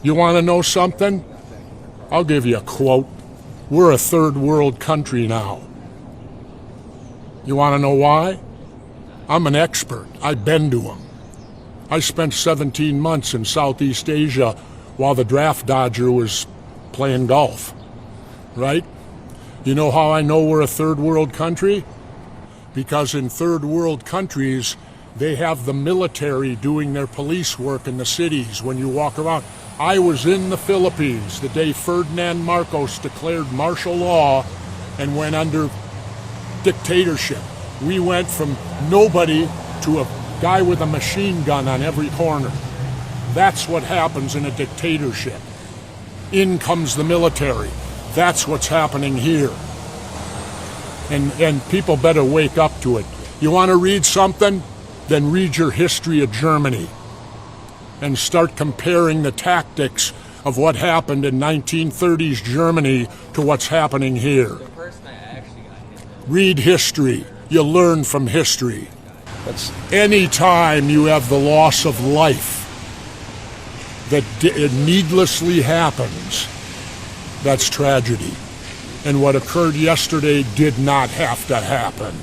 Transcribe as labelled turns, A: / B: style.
A: You want to know something? I'll give you a quote. We're a third world country now. You want to know why? I'm an expert. I've been to them. I spent 17 months in Southeast Asia while the draft dodger was playing golf, right? You know how I know we're a third world country? Because in third world countries, they have the military doing their police work in the cities when you walk around. I was in the Philippines the day Ferdinand Marcos declared martial law and went under dictatorship. We went from nobody to a guy with a machine gun on every corner. That's what happens in a dictatorship. In comes the military. That's what's happening here. And people better wake up to it. You want to read something? Then read your history of Germany and start comparing the tactics of what happened in 1930s Germany to what's happening here. Read history. You learn from history. Any time you have the loss of life that needlessly happens, that's tragedy. And what occurred yesterday did not have to happen.